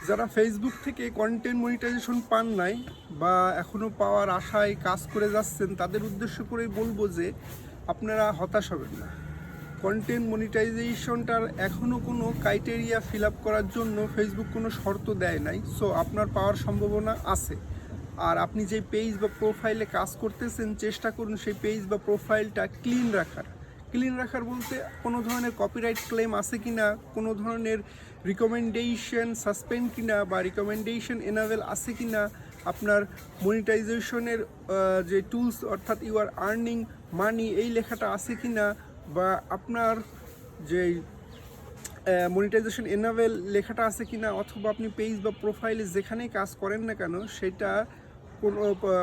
যারা ফেসবুক থেকে content monetization পান নাই বা এখনও পাওয়ার আশায় কাজ করে যাচ্ছেন, তাদের উদ্দেশ্য করেই বলবো যে আপনারা হতাশ হবেন না। কন্টেন্ট মনিটাইজেশনটার এখনও কোনো ক্রাইটেরিয়া ফিল আপ করার জন্য ফেসবুক কোনো শর্ত দেয় নাই। সো আপনার পাওয়ার সম্ভাবনা আছে। আর আপনি যে পেজ বা প্রোফাইলে কাজ করতেছেন, চেষ্টা করুন সেই পেজ বা প্রোফাইলটা ক্লিন রাখার বলতে কোনো ধরনের কপিরাইট ক্লেম আছে কি না, কোনো ধরনের রিকমেন্ডেশন সাসপেন্ড কিনা বা রিকমেন্ডেশন এনাবেল আছে কি না, আপনার মনিটাইজেশনের যে টুলস অর্থাৎ ইউ আর আর্নিং মানি এই লেখাটা আছে কি না, বা আপনার যে মনিটাইজেশন এনাবেল লেখাটা আছে কি না, অথবা আপনি পেজ বা প্রোফাইলে যেখানেই কাজ করেন না কেন সেটা কোনো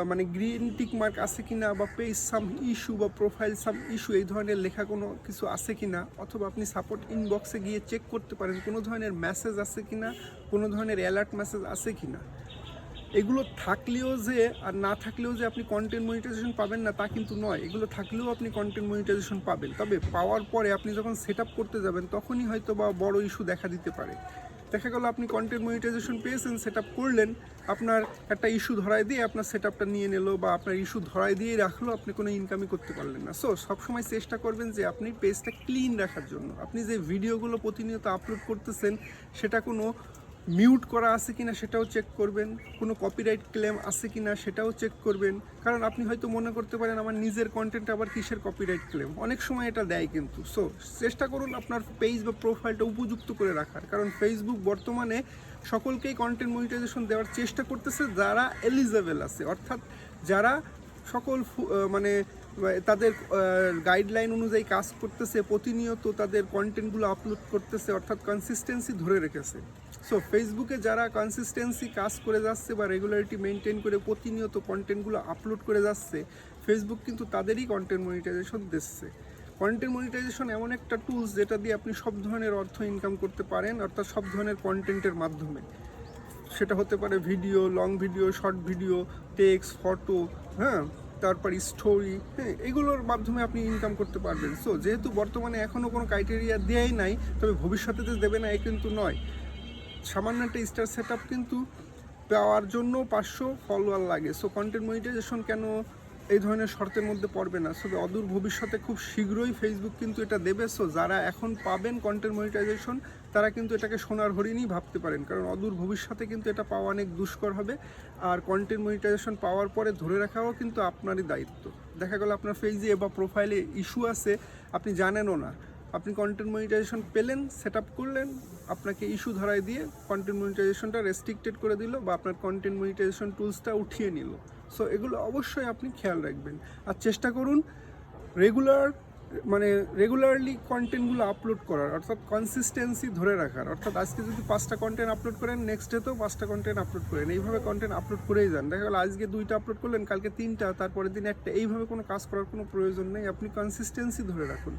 মানে গ্রিন টিক মার্ক আছে কি না, বা পেজ সাম ইস্যু বা প্রোফাইল সাম ইস্যু এই ধরনের লেখা কোনো কিছু আছে কি না, অথবা আপনি সাপোর্ট ইনবক্সে গিয়ে চেক করতে পারেন কোনো ধরনের মেসেজ আছে কি না, কোনো ধরনের অ্যালার্ট মেসেজ আছে কি না। এগুলো থাকলেও যে আর না থাকলেও যে আপনি কন্টেন্ট মনিটাইজেশন পাবেন না তা কিন্তু নয়, এগুলো থাকলেও আপনি কন্টেন্ট মনিটাইজেশন পাবেন। তবে পাওয়ার পরে আপনি যখন সেট আপ করতে যাবেন তখনই হয়তো বা বড় ইস্যু দেখা দিতে পারে। দেখা গেল আপনি কন্টেন্ট মনিটাইজেশন পেয়েছেন, সেট আপ করলেন, আপনার একটা ইস্যু ধরায় দিয়ে আপনার সেট আপটা নিয়ে নিল, বা আপনার ইস্যু ধরায় দিয়ে রাখলো, আপনি কোনো ইনকামই করতে পারলেন না। সো সবসময় চেষ্টা করবেন যে আপনি পেজটা ক্লিন রাখার জন্য। আপনি যে ভিডিওগুলো প্রতিনিয়ত আপলোড করতেছেন সেটা কোনো মিউট করা আছে কিনা সেটাও চেক করবেন, কোনো কপিরাইট ক্লেম আছে কিনা সেটাও চেক করবেন। কারণ আপনি হয়তো মনে করতে পারেন আমার নিজের কন্টেন্ট আবার কিসের কপিরাইট ক্লেম, অনেক সময় এটা দেয় কিন্তু। সো চেষ্টা করুন আপনার পেজ বা প্রোফাইলটা উপযুক্ত করে রাখার, কারণ ফেসবুক বর্তমানে সকলকেই কন্টেন্ট মনিটাইজেশন দেওয়ার চেষ্টা করতেছে যারা এলিজেবল আছে, অর্থাৎ যারা সকল মানে তাদের গাইডলাইন অনুযায়ী কাজ করতেছে, প্রতিনিয়ত তাদের কন্টেন্টগুলো আপলোড করতেছে, অর্থাৎ কনসিস্টেন্সি ধরে রেখেছে। সো ফেসবুকে যারা কনসিস্টেন্সি কাজ করে যাচ্ছে বা রেগুলারিটি মেনটেন করে প্রতিনিয়ত কন্টেন্টগুলো আপলোড করে যাচ্ছে, ফেসবুক কিন্তু তাদেরই কন্টেন্ট মনিটাইজেশন দিচ্ছে। কন্টেন্ট মনিটাইজেশন এমন একটা টুলস যেটা দিয়ে আপনি সব ধরনের অর্থ ইনকাম করতে পারেন, অর্থাৎ সব ধরনের কন্টেন্টের মাধ্যমে। সেটা হতে পারে video, long video, short video, text, photo, হ্যাঁ, তারপর স্টোরি, হ্যাঁ, এগুলোর মাধ্যমে আপনি ইনকাম করতে পারবেন। সো যেহেতু বর্তমানে এখনও কোনো ক্রাইটেরিয়া দেয়াই নাই, তবে ভবিষ্যতে যে দেবে না এ কিন্তু নয়। সামান্য একটা স্টার সেট আপ কিন্তু পাওয়ার জন্য 500 ফলোয়ার লাগে। সো কন্টেন্ট মনিটাইজেশন কেন এই ধরনের শর্তের মধ্যে পড়বে না? সো অদূর ভবিষ্যতে খুব শীঘ্রই ফেসবুক কিন্তু এটা দেবে। সো যারা এখন পাবেন কন্টেন্ট মনিটাইজেশন তারা কিন্তু এটাকে সোনার হরিণই ভাবতে পারেন, কারণ অদূর ভবিষ্যতে কিন্তু এটা পাওয়া অনেক দুষ্কর হবে। আর কন্টেন্ট মনিটাইজেশন পাওয়ার পরে ধরে রাখাও কিন্তু আপনারই দায়িত্ব। দেখা গেল আপনার পেজে বা প্রোফাইলে ইস্যু আছে, আপনি জানেনও না, আপনি কন্টেন্ট মনিটাইজেশন পেলেন, সেট আপ করলেন, আপনাকে ইস্যু ধরাই দিয়ে কন্টেন্ট মনিটাইজেশনটা রেস্ট্রিক্টেড করে দিল, বা আপনার কন্টেন্ট মনিটাইজেশন টুলসটা উঠিয়ে নিল। সো এগুলো অবশ্যই আপনি খেয়াল রাখবেন। আর চেষ্টা করুন রেগুলারলি কন্টেন্টগুলো আপলোড করার, অর্থাৎ কনসিস্টেন্সি ধরে রাখার। অর্থাৎ আজকে যদি 5টা কন্টেন্ট আপলোড করেন, নেক্সট ডেতেও 5টা কন্টেন্ট আপলোড করেন, এইভাবে কন্টেন্ট আপলোড করেই যান। দেখা গেল আজকে 2টা আপলোড করলেন, কালকে 3টা, তারপরের দিন 1টা, এইভাবে কোনো কাজ করার কোনো প্রয়োজন নেই। আপনি কনসিস্টেন্সি ধরে রাখুন।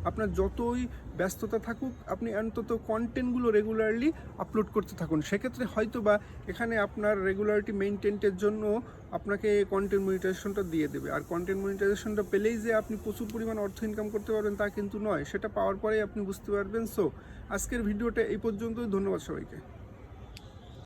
আপনার যতই ব্যস্ততা থাকুক, আপনি অন্তত কন্টেন্টগুলো রেগুলারলি আপলোড করতে থাকুন। সেক্ষেত্রে হয়তো বা এখানে আপনার রেগুলারিটি মেনটেনের জন্য আপনাকে কন্টেন্ট মনিটাইজেশনটা দিয়ে দেবে। আর কন্টেন্ট মনিটাইজেশনটা পেলেই যে আপনি প্রচুর পরিমাণ অর্থ ইনকাম করতে পারবেন তা কিন্তু নয়, সেটা পাওয়ার পরেই আপনি বুঝতে পারবেন। সো আজকের ভিডিওটা এই পর্যন্তই। ধন্যবাদ সবাইকে।